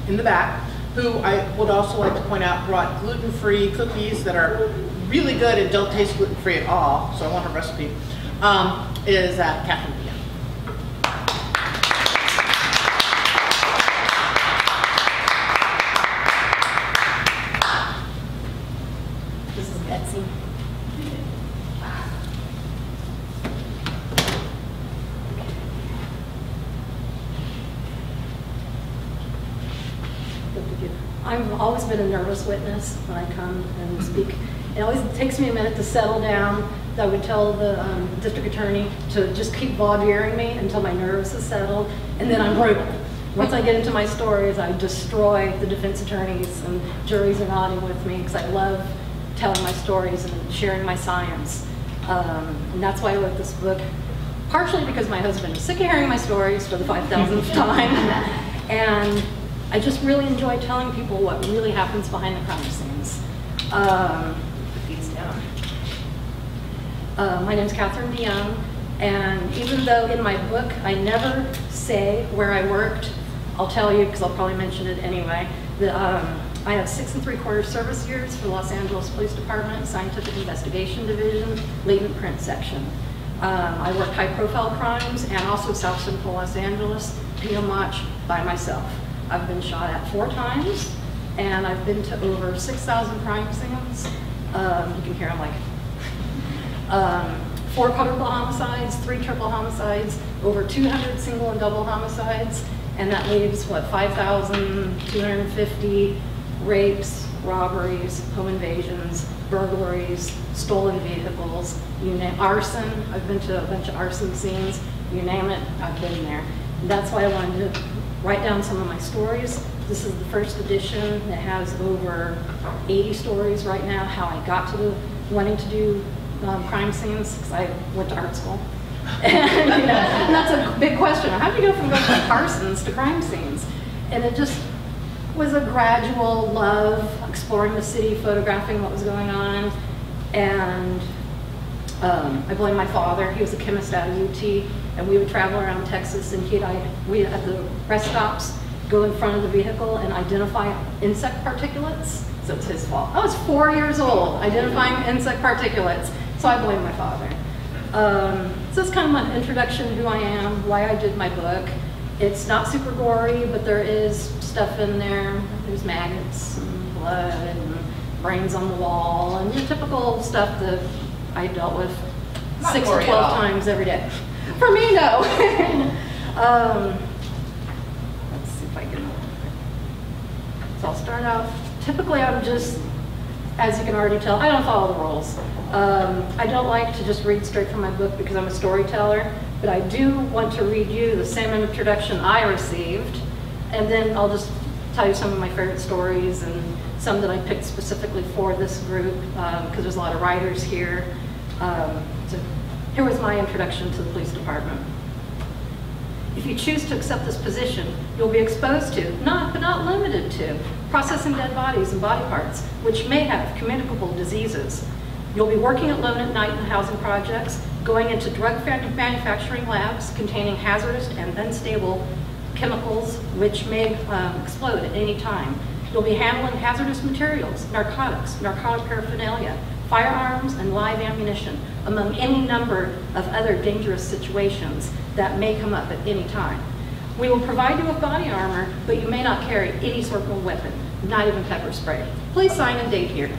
in the back, who I would also like to point out brought gluten-free cookies that are really good and don't taste gluten-free at all, so I want her recipe, is Catherine DeYoung. This is Betsy. I've always been a nervous witness when I come and speak. It always takes me a minute to settle down. I would tell the district attorney to just keep vaudeering me until my nerves have settled, and then I'm brutal. Once I get into my stories, I destroy the defense attorneys, and juries are nodding with me because I love telling my stories and sharing my science. And that's why I wrote this book, partially because my husband is sick of hearing my stories for the 5,000th time. And I just really enjoy telling people what really happens behind the crime scenes. Put these down. My name's Catherine DeYoung, and even though in my book I never say where I worked, I'll tell you because I'll probably mention it anyway. I have 6 3/4 service years for the Los Angeles Police Department, Scientific Investigation Division, Latent Print Section. I work high-profile crimes and also South Central Los Angeles, Pinot by myself. I've been shot at 4 times, and I've been to over 6,000 crime scenes. You can hear I'm like, 4 quadruple homicides, 3 triple homicides, over 200 single and double homicides, and that leaves, what, 5,250 rapes, robberies, home invasions, burglaries, stolen vehicles, you name arson. I've been to a bunch of arson scenes. You name it, I've been there. And that's why I wanted to write down some of my stories. This is the first edition that has over 80 stories right now, how I got to wanting to do crime scenes, because I went to art school. And, and that's a big question. How do you go from going from Parsons to crime scenes? And it just was a gradual love, exploring the city, photographing what was going on. And I blame my father. He was a chemist out of UT, and we would travel around Texas, and we at the rest stops go in front of the vehicle and identify insect particulates. So it's his fault. I was 4 years old identifying insect particulates, so I blame my father. So it's kind of my introduction to who I am, why I did my book. It's not super gory, but there is stuff in there. There's maggots and blood and brains on the wall and your typical stuff that I dealt with 6 to 12 times every day. For me, no. Let's see if I can. So I'll start out. Typically, I'm just, as you can already tell, I don't follow the rules. I don't like to just read straight from my book because I'm a storyteller, but I do want to read you the same introduction I received, and then I'll just tell you some of my favorite stories and some that I picked specifically for this group, because there's a lot of writers here. So here was my introduction to the police department. If you choose to accept this position, you'll be exposed to, but not limited to, processing dead bodies and body parts, which may have communicable diseases. You'll be working alone at night in housing projects, going into drug manufacturing labs containing hazardous and unstable chemicals which may explode at any time. You'll be handling hazardous materials, narcotics, narcotic paraphernalia, firearms, and live ammunition, among any number of other dangerous situations that may come up at any time. We will provide you with body armor, but you may not carry any sort of weapon, not even pepper spray. Please sign and date here.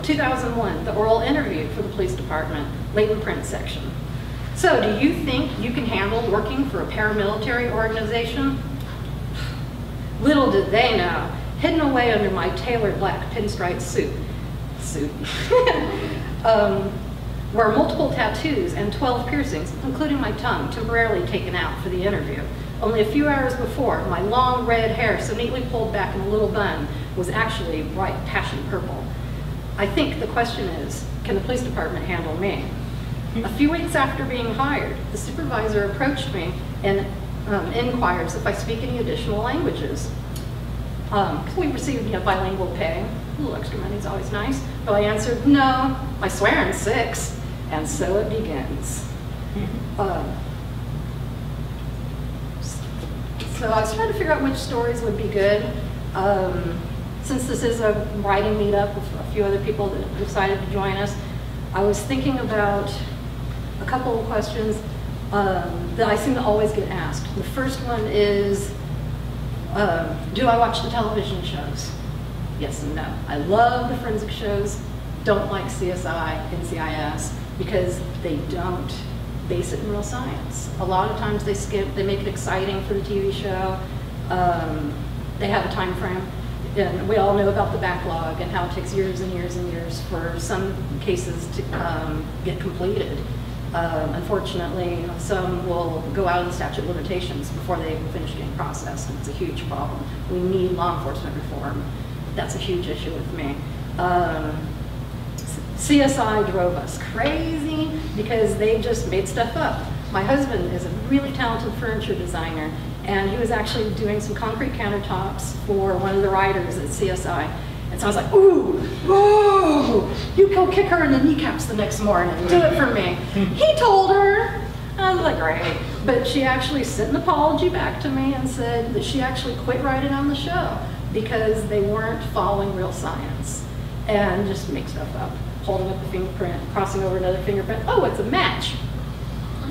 2001, the oral interview for the police department, latent print section. So, do you think you can handle working for a paramilitary organization? Little did they know, hidden away under my tailored black pinstripe suit, were multiple tattoos and 12 piercings, including my tongue, temporarily taken out for the interview. Only a few hours before, my long red hair, so neatly pulled back in a little bun, was actually bright passion purple. I think the question is, can the police department handle me? A few weeks after being hired, the supervisor approached me and inquires if I speak any additional languages. We received bilingual pay. A little extra money is always nice. But I answered, no, I swear in 6. And so it begins. So I was trying to figure out which stories would be good. Since this is a writing meetup with a few other people that decided to join us, I was thinking about a couple of questions that I seem to always get asked. The first one is, do I watch the television shows? Yes and no. I love the forensic shows, don't like CSI, NCIS, because they don't base it in real science. A lot of times they make it exciting for the TV show. They have a time frame. And we all know about the backlog and how it takes years and years and years for some cases to get completed. Unfortunately, some will go out of the statute of limitations before they finish getting processed, and it's a huge problem. We need law enforcement reform. That's a huge issue with me. CSI drove us crazy because they just made stuff up. My husband is a really talented furniture designer, and he was actually doing some concrete countertops for one of the writers at CSI. And so I was like, ooh, whoa, you go kick her in the kneecaps the next morning, do it for me. He told her. I was like, great. But she actually sent an apology back to me and said that she actually quit writing on the show because they weren't following real science and just make stuff up. Holding up a fingerprint, crossing over another fingerprint, oh, it's a match.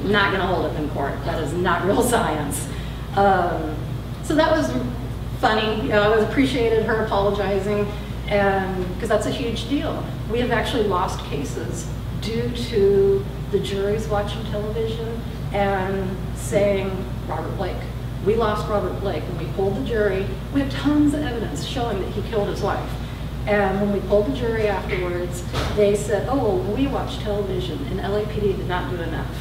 Not gonna hold up in court. That is not real science. So that was funny. You know, I was appreciated her apologizing, and because that's a huge deal. We have actually lost cases due to the juries watching television and saying Robert Blake. We lost Robert Blake when we pulled the jury. We have tons of evidence showing that he killed his wife. And when we pulled the jury afterwards, they said, oh, well, we watched television, and LAPD did not do enough.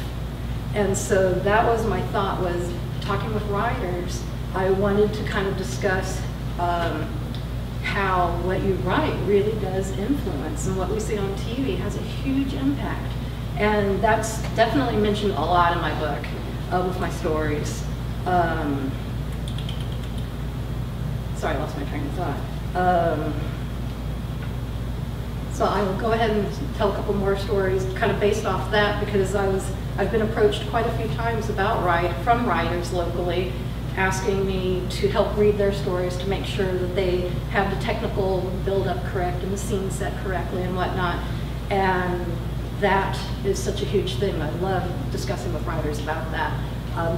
And so that was my thought, was talking with writers, I wanted to kind of discuss how what you write really does influence, and what we see on TV has a huge impact. And that's definitely mentioned a lot in my book with my stories. Sorry, I lost my train of thought. So I will go ahead and tell a couple more stories kind of based off that, because I've been approached quite a few times from writers locally asking me to help read their stories to make sure that they have the technical build-up correct and the scene set correctly and whatnot. And that is such a huge thing. I love discussing with writers about that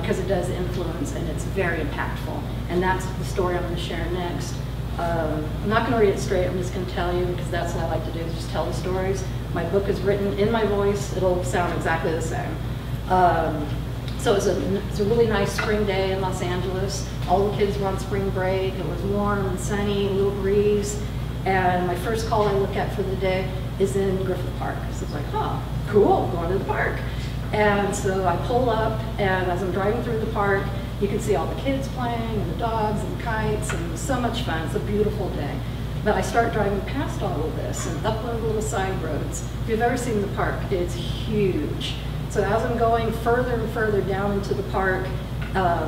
because it does influence and it's very impactful. And that's the story I'm going to share next. I'm not going to read it straight, I'm just going to tell you, because that's what I like to do, is just tell the stories. My book is written in my voice, it'll sound exactly the same. So it's a really nice spring day in Los Angeles. All the kids were on spring break, it was warm and sunny, a little breeze, and my first call I look at for the day is in Griffith Park. So it's like, oh, cool, going to the park. And so I pull up, and as I'm driving through the park, you can see all the kids playing, and the dogs, and the kites, and so much fun. It's a beautiful day. But I start driving past all of this, and up one of the little side roads. If you've ever seen the park, it's huge. So as I'm going further and further down into the park,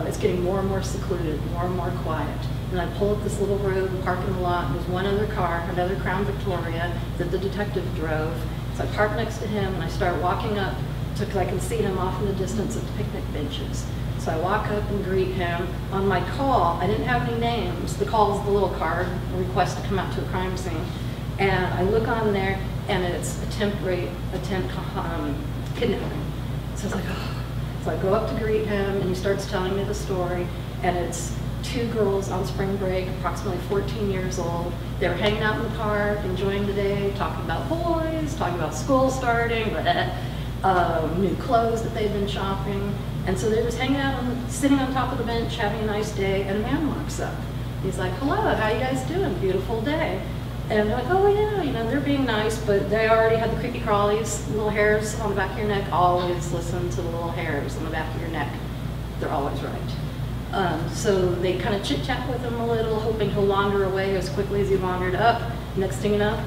it's getting more and more secluded, more and more quiet. And I pull up this little road and park in the lot, and there's one other car, another Crown Victoria, that the detective drove. So I park next to him, and I start walking up, because I can see him off in the distance at the picnic benches. So I walk up and greet him. On my call, I didn't have any names. The call is the little card, a request to come out to a crime scene. And I look on there, and it's attempt kidnapping. So I was like, oh. So I go up to greet him, and he starts telling me the story, and it's two girls on spring break, approximately 14 years old. They were hanging out in the park, enjoying the day, talking about boys, talking about school starting, new clothes that they'd been shopping. And so they're just hanging out, sitting on top of the bench, having a nice day, and a man walks up. He's like, hello, how you guys doing? Beautiful day. And they're like, oh yeah, you know, they're being nice, but they already had the creepy crawlies, little hairs on the back of your neck. Always listen to the little hairs on the back of your neck. They're always right. So they kind of chit-chat with him a little, hoping he'll wander away as quickly as he wandered up. Next thing you know,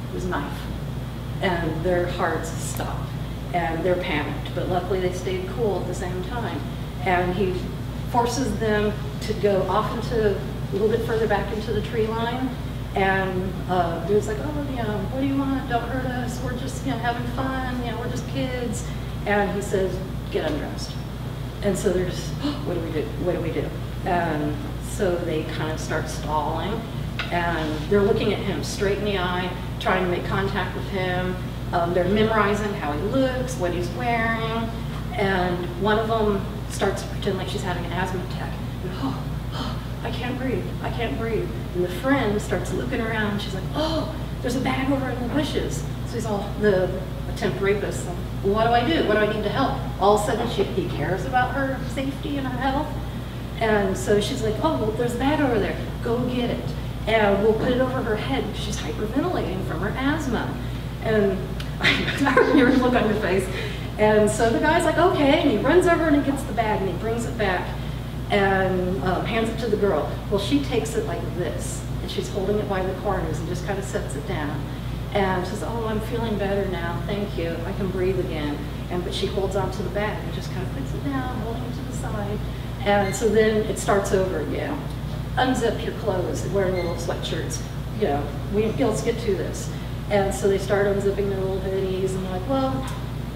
it was a knife. And their hearts stopped. And they're panicked, but luckily they stayed cool at the same time. And he forces them to go off into a little bit further back into the tree line. And dude's like, oh, you know, what do you want? Don't hurt us. We're just, you know, having fun. You know, we're just kids. And he says, get undressed. And so they're just, oh, what do we do? What do we do? And so they kind of start stalling, and they're looking at him straight in the eye, trying to make contact with him. They're memorizing how he looks, what he's wearing, and one of them starts to pretend like she's having an asthma attack. And, I can't breathe, I can't breathe. And the friend starts looking around, and she's like, oh, there's a bag over in the bushes. So he's all, the attempt rapist, like, well, what do I do? What do I need to help? All of a sudden, he cares about her safety and her health. And so she's like, oh, well, there's a bag over there. Go get it. And we'll put it over her head because she's hyperventilating from her asthma. And I remember your look on your face. And so the guy's like, okay, and he runs over and he gets the bag and he brings it back and hands it to the girl. Well, she takes it like this, and she's holding it by the corners and just kind of sets it down. And says, oh, I'm feeling better now, thank you, I can breathe again. But she holds onto the bag and just kind of puts it down, holding it to the side. And so then it starts over again. Unzip your clothes, wearing little sweatshirts. You know, let's get to this. And so they start unzipping their little hoodies, and they're like, well,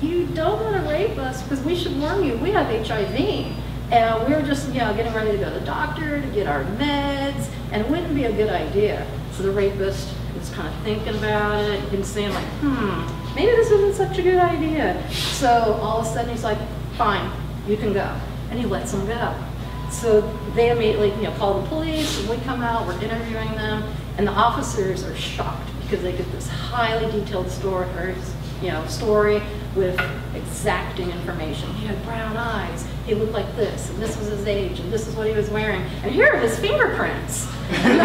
you don't want to rape us because we should warn you, we have HIV. And we're just, you know, getting ready to go to the doctor to get our meds, and it wouldn't be a good idea. So the rapist is kind of thinking about it. You can see him like, maybe this isn't such a good idea. So all of a sudden he's like, fine, you can go. And he lets them go. So they immediately, you know, call the police, and we come out, we're interviewing them, and the officers are shocked because they get this highly detailed story with exacting information. He had brown eyes, he looked like this, and this was his age, and this is what he was wearing, and here are his fingerprints. And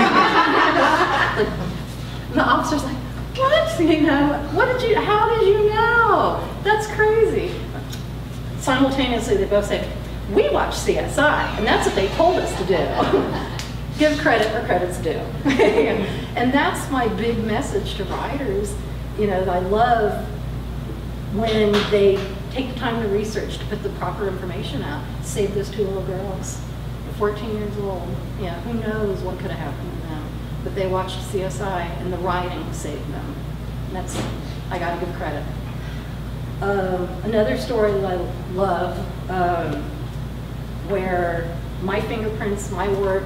the officer's like, what? You know, how did you know? That's crazy. Simultaneously, they both say, we watch CSI, and that's what they told us to do. Give credit where credit's due. And that's my big message to writers. You know, I love when they take the time to research, to put the proper information out. Save those two little girls. They're 14 years old. Yeah, who knows what could have happened to them. But they watched CSI, and the writing saved them. And that's, I gotta give credit. Another story that I love, where my fingerprints, my work,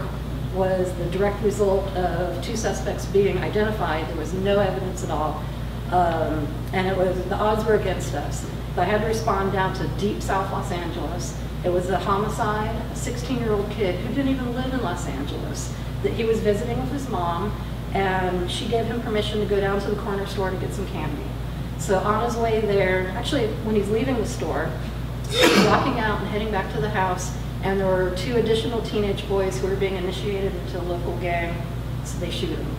was the direct result of two suspects being identified. There was no evidence at all. And the odds were against us. So I had to respond down to deep South Los Angeles. It was a homicide, a 16-year-old kid who didn't even live in Los Angeles. That he was visiting with his mom, and she gave him permission to go down to the corner store to get some candy. So on his way there, actually when he's leaving the store, he's walking out and heading back to the house, and there were two additional teenage boys who were being initiated into a local gang, so they shoot him.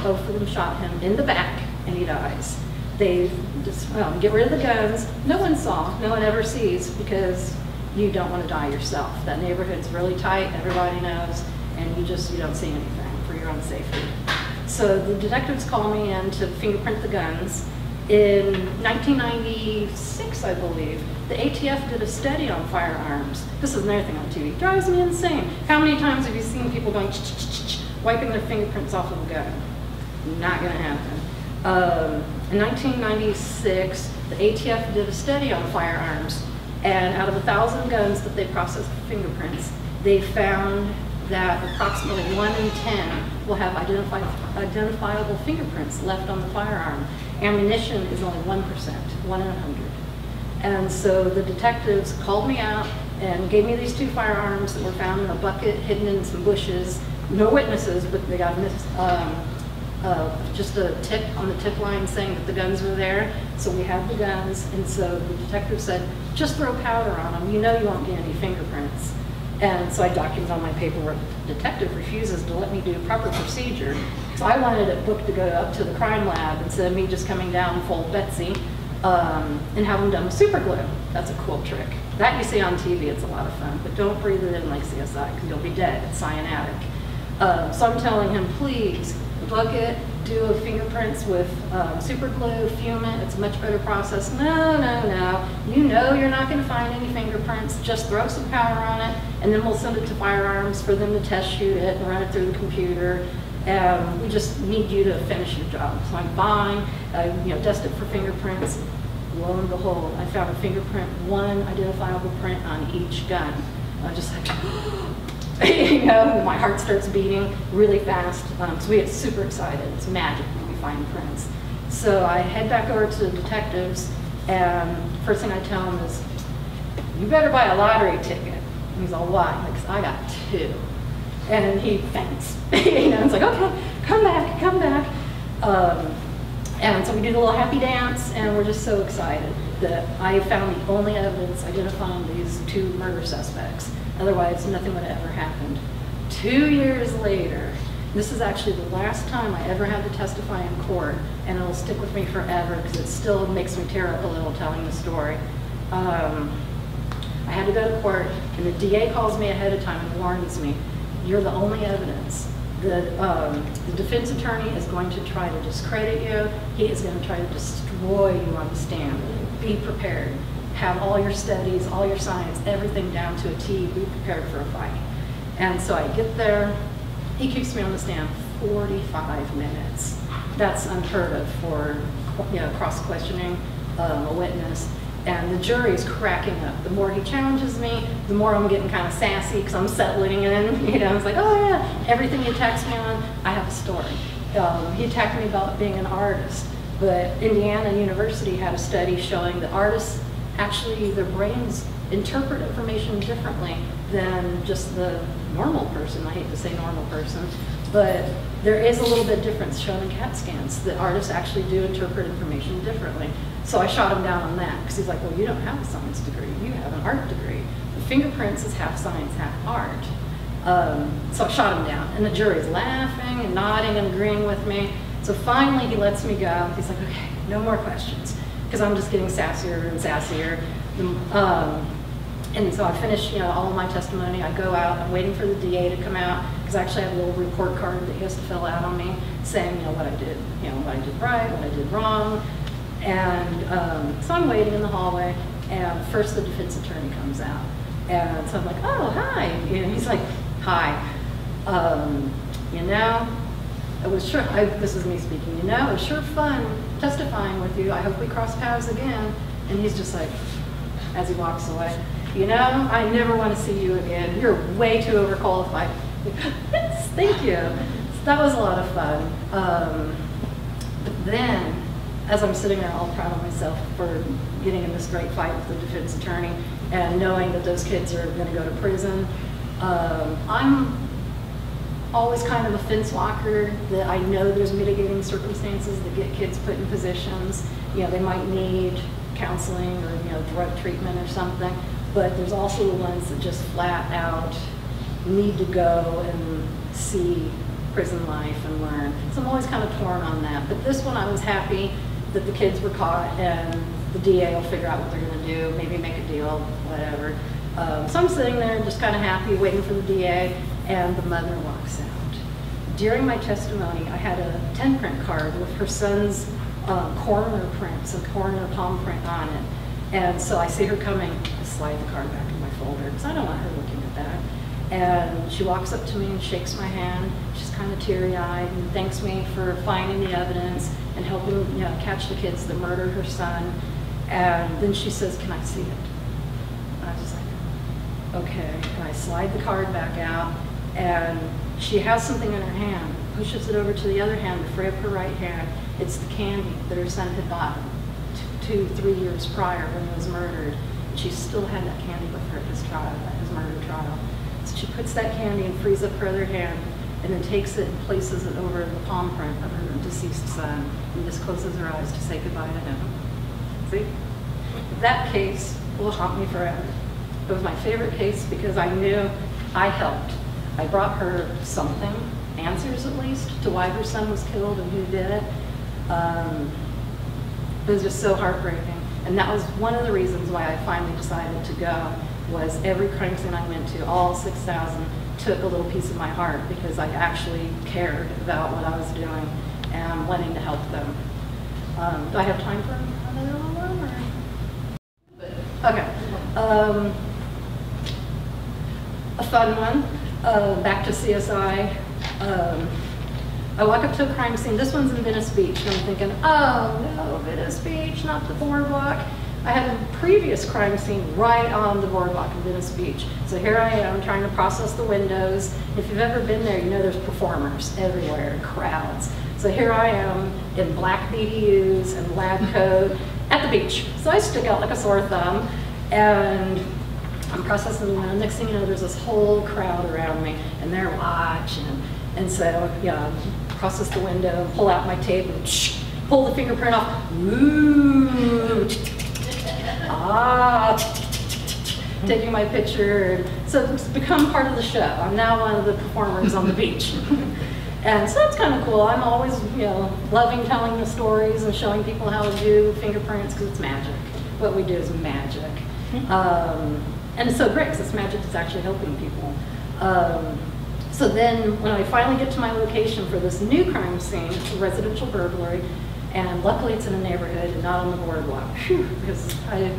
Both of them shot him in the back, and he dies. They just get rid of the guns. No one saw, no one ever sees, because you don't want to die yourself. That neighborhood's really tight, everybody knows, and you don't see anything for your own safety. So the detectives call me in to fingerprint the guns. In 1996, I believe, the ATF did a study on firearms. This is another thing on TV. It drives me insane. How many times have you seen people going wiping their fingerprints off of a gun? Not gonna happen. In 1996, the ATF did a study on firearms, and out of 1,000 guns that they processed for fingerprints, they found that approximately 1 in 10 will have identifiable fingerprints left on the firearm. Ammunition is only 1%, 1 in 100. And so the detectives called me out and gave me these two firearms that were found in a bucket hidden in some bushes. No witnesses, but they got just a tip on the tip line saying that the guns were there. So we had the guns, and so the detective said, just throw powder on them. You know you won't get any fingerprints. And so I documented on my paperwork. The detective refuses to let me do proper procedure. So I wanted it booked to go up to the crime lab instead of me just coming down full Betsy and have them done with super glue. That's a cool trick. That you see on TV, it's a lot of fun, but don't breathe it in like CSI because you'll be dead. It's cyanotic. So I'm telling him, please book it, do fingerprints with super glue, fume it. It's a much better process. No, no, no. You know you're not going to find any fingerprints. Just throw some powder on it, and then we'll send it to firearms for them to test shoot it and run it through the computer. We just need you to finish your job. So I'm fine. Test it for fingerprints. Lo and behold, I found a fingerprint, one identifiable print on each gun. I was just like, You know, my heart starts beating really fast. So we get super excited. It's magic when we find prints. So I head back over to the detectives, and first thing I tell him is, you better buy a lottery ticket. And he's all, why? Because I got 2. And he faints. You know, it's like, okay, come back, come back. And so we do the little happy dance, and we're just so excited that I found the only evidence identifying these 2 murder suspects. Otherwise, nothing would have ever happened. 2 years later, this is actually the last time I ever had to testify in court, and it'll stick with me forever because it still makes me tear up a little telling the story. I had to go to court, and the DA calls me ahead of time and warns me, you're the only evidence. The defense attorney is going to try to discredit you. He is going to try to destroy you on the stand. Be prepared. Have all your studies, all your science, everything down to a T. Be prepared for a fight. And so I get there. He keeps me on the stand 45 minutes. That's unheard of for, you know, cross-questioning a witness. And the jury is cracking up. The more he challenges me, the more I'm getting kind of sassy because I'm settling in. You know, it's like, oh yeah, everything he attacks me on, I have a story. He attacked me about being an artist, but Indiana University had a study showing that artists actually, their brains interpret information differently than just the normal person. I hate to say normal person, but there is a little bit difference shown in CAT scans that artists actually do interpret information differently. So I shot him down on that because he's like, well, you don't have a science degree, you have an art degree. The fingerprints is half science, half art. So I shot him down, and the jury's laughing and nodding and agreeing with me. So finally he lets me go. He's like, okay, no more questions, because I'm just getting sassier and sassier. And so I finish, you know, all of my testimony. I go out. I'm waiting for the DA to come out because I actually have a little report card that he has to fill out on me, saying, you know, what I did, you know, what I did right, what I did wrong. And so I'm waiting in the hallway, and first the defense attorney comes out, and so I'm like, oh, hi. And he's like, hi. You know, it was sure. This is me speaking. You know, it was sure fun testifying with you. I hope we cross paths again. And he's just like, as he walks away, you know, I never want to see you again. You're way too overqualified. Yes, thank you. So that was a lot of fun. But then, as I'm sitting there all proud of myself for getting in this great fight with the defense attorney and knowing that those kids are going to go to prison, I'm always kind of a fence walker, that I know there's mitigating circumstances that get kids put in positions. You know, they might need counseling or, you know, drug treatment or something, but there's also the ones that just flat out need to go and see prison life and learn. So I'm always kind of torn on that. But this one I was happy that the kids were caught, and the DA will figure out what they're going to do, maybe make a deal, whatever. So I'm sitting there just kind of happy, waiting for the DA, and the mother walks out. During my testimony, I had a 10-print card with her son's coroner print, so coroner palm print on it. And so I see her coming, I slide the card back in my folder, because I don't want her looking at that. And she walks up to me and shakes my hand. She's kind of teary-eyed and thanks me for finding the evidence and helping, you know, catch the kids that murdered her son. And then she says, "Can I see it?" And I was just like, okay. And I slide the card back out, and she has something in her hand, pushes it over to the other hand to free up her right hand. It's the candy that her son had bought 2-3 years prior when he was murdered. She still had that candy with her at his trial, at his murder trial. So she puts that candy and frees up her other hand, and then takes it and places it over the palm print of her deceased son, and just closes her eyes to say goodbye to him. See? That case will haunt me forever. It was my favorite case because I knew I helped. I brought her something, answers at least, to why her son was killed and who did it. It was just so heartbreaking. And that was one of the reasons why I finally decided to go, was every crime scene I went to, all 6,000, took a little piece of my heart because I actually cared about what I was doing and wanting to help them. Do I have time for another one? Or? Okay. A fun one, back to CSI. I walk up to a crime scene. This one's in Venice Beach, and I'm thinking, oh no, Venice Beach, not the boardwalk. I had a previous crime scene right on the boardwalk in Venice Beach. So here I am trying to process the windows. If you've ever been there, you know there's performers everywhere, crowds. So here I am in black BDUs and lab coat at the beach. So I stick out like a sore thumb, and I'm processing the window. Next thing you know, there's this whole crowd around me, and they're watching. And so, yeah, process the window, pull out my tape, and pull the fingerprint off. Ooh, taking my picture. So it's become part of the show. I'm now one of the performers on the beach. And so that's kind of cool. I'm always, loving telling the stories and showing people how to do fingerprints, because it's magic. What we do is magic. And it's so great, because it's magic that's actually helping people. So then when I finally get to my location for this new crime scene, it's a residential burglary, and luckily it's in a neighborhood and not on the boardwalk, because I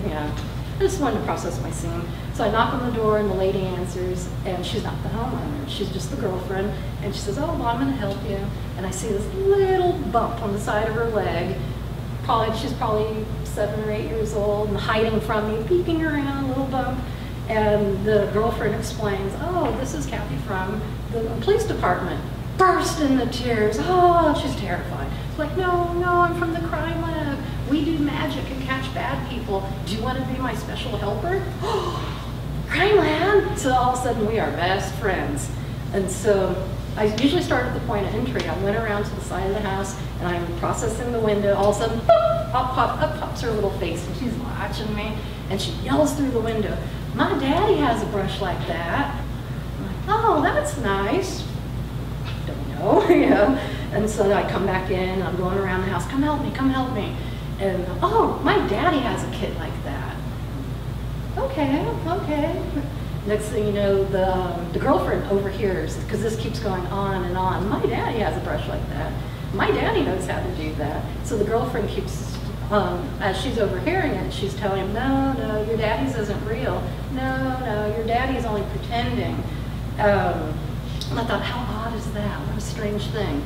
just wanted to process my scene. So I knock on the door and the lady answers, and she's not the homeowner, she's just the girlfriend, and she says, oh, well, I'm gonna help you. And I see this little bump on the side of her leg. She's probably 7 or 8 years old and hiding from me, peeking around, a little bump. And the girlfriend explains, oh, this is Kathy from the police department. Burst into tears. Oh, she's terrified. It's like, no, I'm from the crime lab. We do magic and catch bad people. Do you want to be my special helper? Crime lab? So all of a sudden we are best friends. And so I usually start at the point of entry. I went around to the side of the house and I'm processing the window. All of a sudden, up pops her little face, and she's watching me, and she yells through the window, my daddy has a brush like that. I'm like, oh, that's nice. Don't know, And so I come back in, I'm going around the house, come help me. And, oh, my daddy has a kit like that. Okay. Next thing you know, the girlfriend overhears, because this keeps going on and on. My daddy has a brush like that. My daddy knows how to do that. So the girlfriend keeps, as she's overhearing it, she's telling him, no, your daddy's isn't real. No, your daddy's only pretending. And I thought, how odd is that? What a strange thing.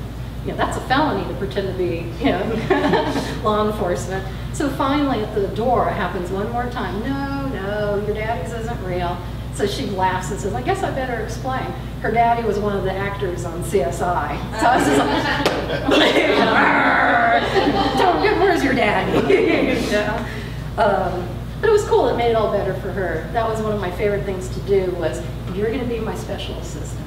That's a felony to pretend to be, law enforcement. So finally at the door, it happens one more time. No, your daddy's isn't real. So she laughs and says, I guess I better explain. Her daddy was one of the actors on CSI. So I was just like, where's your daddy? But it was cool, it made it all better for her. That was one of my favorite things to do, was, you're gonna be my special assistant,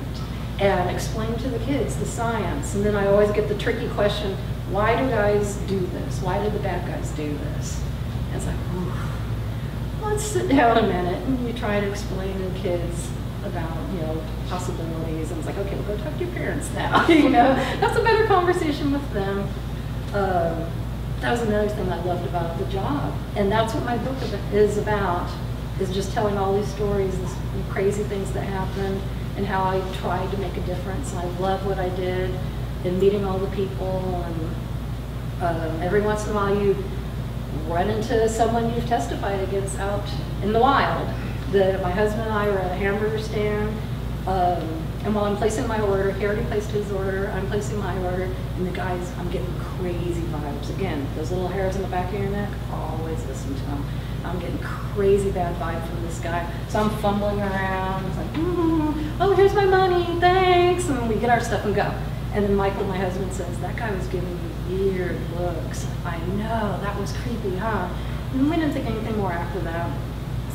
and explain to the kids the science. And then I always get the tricky question, why do guys do this? Why do the bad guys do this? And it's like, let's sit down a minute, and you try to explain to kids about, possibilities. And it's like, okay, we'll go talk to your parents now. That's a better conversation with them. That was another thing I loved about the job. And that's what my book is about, is just telling all these stories, these crazy things that happened, and how I tried to make a difference. And I love what I did, and meeting all the people. And every once in a while you run into someone you've testified against out in the wild. My husband and I were at a hamburger stand, and while I'm placing my order, he already placed his order, I'm placing my order, and the guys, I'm getting crazy vibes. Again, those little hairs in the back of your neck, always listen to them. I'm getting crazy bad vibe from this guy. So I'm fumbling around, it's like, oh, here's my money, thanks, and we get our stuff and go. And then Michael, my husband, says, that guy was giving me weird looks. I know, that was creepy, huh? And we didn't think anything more after that.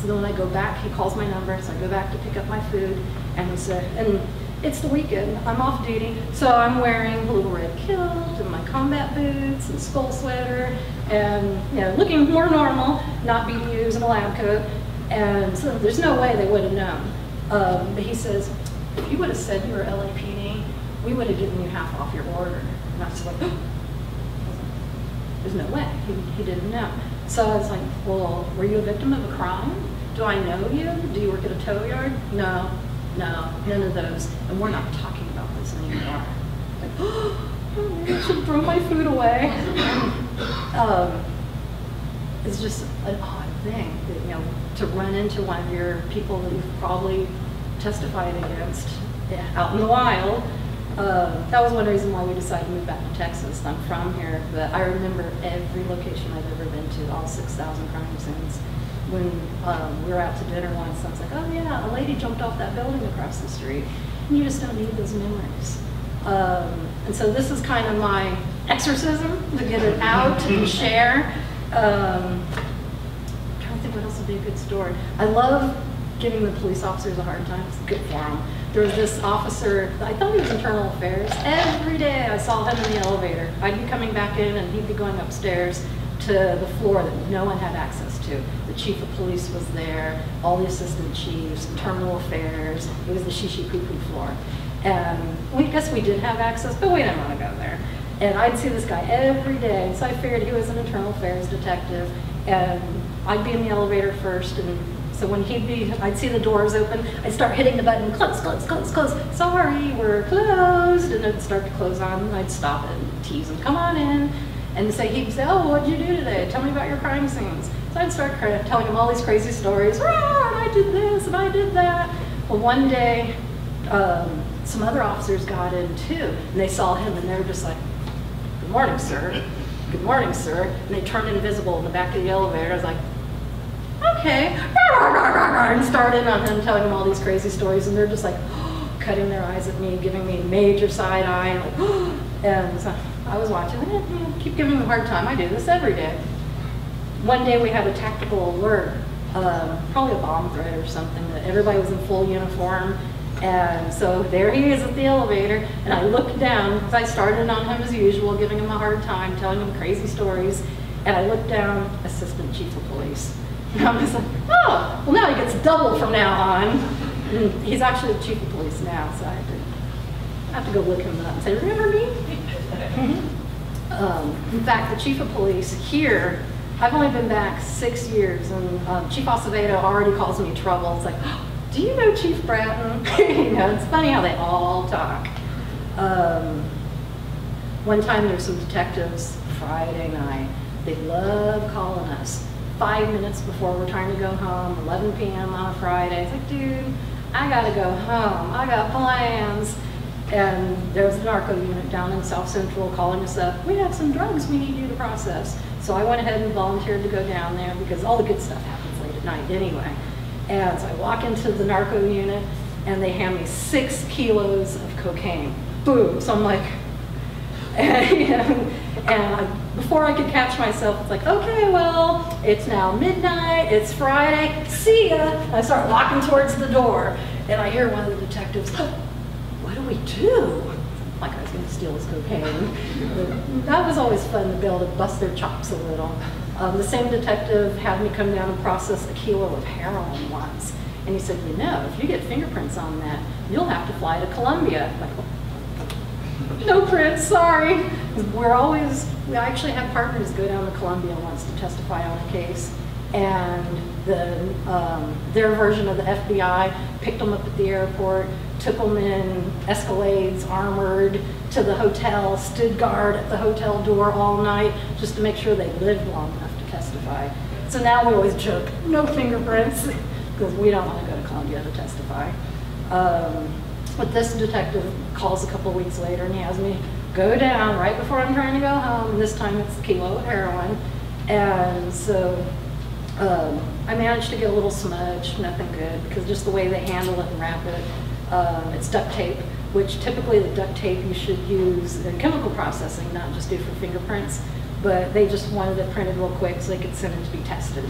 So then when I go back, he calls my number, so I go back to pick up my food, and he said, and it's the weekend, I'm off duty, so I'm wearing a little red kilt, and my combat boots, and skull sweater, and looking more normal, not being used in a lab coat, and so there's no way they would have known. But he says, if you would have said you were LAPD, we would have given you half off your order. And I was like, there's no way, he didn't know. So I was like, well, were you a victim of a crime? Do I know you? Do you work at a tow yard? No, none of those. And we're not talking about this anymore. Like, oh, I should throw my food away. It's just an odd thing, that, to run into one of your people that you've probably testified against out in the wild, That was one reason why we decided to move back to Texas. I'm from here, but I remember every location I've ever been to, all 6,000 crime scenes. When we were out to dinner once, I was like, oh yeah, a lady jumped off that building across the street. And you just don't need those memories. And so this is kind of my exorcism, to get it out and share. I'm trying to think what else would be a good story. I love giving the police officers a hard time. It's good for them. There was this officer, I thought he was internal affairs. Every day I saw him in the elevator. I'd be coming back in and he'd be going upstairs to the floor that no one had access to. The chief of police was there, all the assistant chiefs, terminal affairs. It was the shishi-poo-poo floor. And I guess we did have access, but we didn't want to go there. And I'd see this guy every day, so I figured he was an internal affairs detective. And I'd be in the elevator first, and so when I'd see the doors open, I'd start hitting the button, close, close, close, close. Sorry, we're closed. And it'd start to close on, and I'd stop it and tease him, come on in. And he'd say, oh, what'd you do today? Tell me about your crime scenes. So I'd start telling him all these crazy stories. Rah, and I did this, and I did that. Well, one day, some other officers got in too, and they saw him, and they were just like, good morning, sir. Good morning, sir. And they turned invisible in the back of the elevator. I was like, okay. And started on him, telling him all these crazy stories, and they're just like cutting their eyes at me, giving me major side eye, and like, and so I was watching, keep giving them a hard time. I do this every day. One day we had a tactical alert, probably a bomb threat or something, that everybody was in full uniform. And so there he is at the elevator, and I looked down, because I started on him as usual, giving him a hard time, telling him crazy stories, and I looked down, assistant chief of police. And I was like, oh, well now he gets double from now on. And he's actually the chief of police now, so I have to go look him up and say, remember me? In fact, the chief of police here, I've only been back 6 years, and Chief Acevedo already calls me trouble. It's like, do you know Chief Bratton? You know, it's funny how they all talk. One time there were some detectives Friday night. They love calling us 5 minutes before we're trying to go home, 11 p.m. on a Friday. It's like, dude, I gotta go home. I got plans. And there was a narco unit down in South Central calling us up. We have some drugs we need you to process. So I went ahead and volunteered to go down there because all the good stuff happens late at night anyway. And so I walk into the narco unit, and they hand me 6 kilos of cocaine. Boom. So I'm like, before I could catch myself, it's like, okay, well, it's now midnight, it's Friday, see ya. And I start walking towards the door, and I hear one of the detectives, oh, what do we do? Like I was going to steal his cocaine. But that was always fun to be able to bust their chops a little. The same detective had me come down and process a kilo of heroin once. And he said, you know, if you get fingerprints on that, you'll have to fly to Colombia. I'm like, no prints, sorry. We actually had partners go down to Colombia once to testify on a case. And their version of the FBI picked them up at the airport, took them in Escalades, armored, to the hotel, stood guard at the hotel door all night just to make sure they lived long enough to testify. So now we always joke, no fingerprints, because we don't want to go to Colombia to testify. But this detective calls a couple weeks later, and he has me go down right before I'm trying to go home. This time it's a kilo of heroin. And so I managed to get a little smudge, nothing good, because just the way they handle it and wrap it. It's duct tape, which typically the duct tape you should use in chemical processing, not just do for fingerprints, but they just wanted it printed real quick so they could send it to be tested.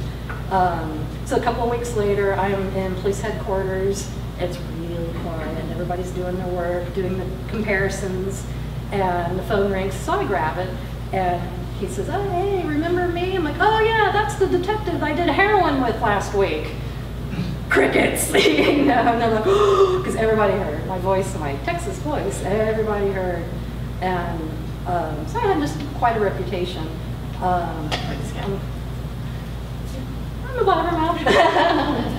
So a couple of weeks later, I'm in police headquarters. It's really quiet, and everybody's doing their work, doing the comparisons, and the phone rings, so I grab it, and he says, oh, hey, remember me? I'm like, oh yeah, that's the detective I did heroin with last week. Crickets, you know, and they're like, oh, because everybody heard my voice, my Texas voice, everybody heard. And so I had just quite a reputation. I'm a blabbermouth.